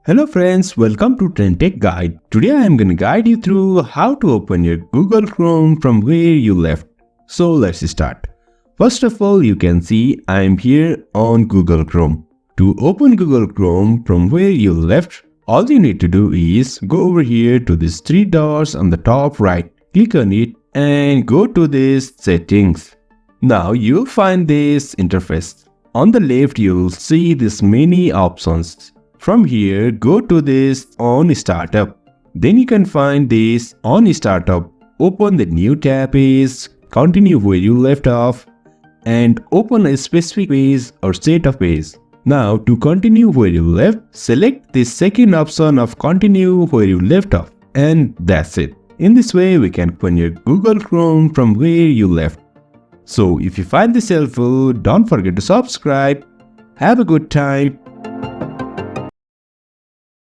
Hello friends, welcome to TrendTech Guide. Today I am going to guide you through how to open your Google Chrome from where you left. So let's start. First of all, you can see I am here on Google Chrome. To open Google Chrome from where you left, all you need to do is go over here to these three dots on the top right. Click on it and go to this settings. Now you'll find this interface. On the left, you'll see this many options. From here, go to this On Startup. Then you can find this On Startup. Open the new tab is continue where you left off and open a specific page or set of pages. Now to continue where you left, select the second option of continue where you left off, and that's it. In this way, we can open your Google Chrome from where you left. So if you find this helpful, don't forget to subscribe. Have a good time.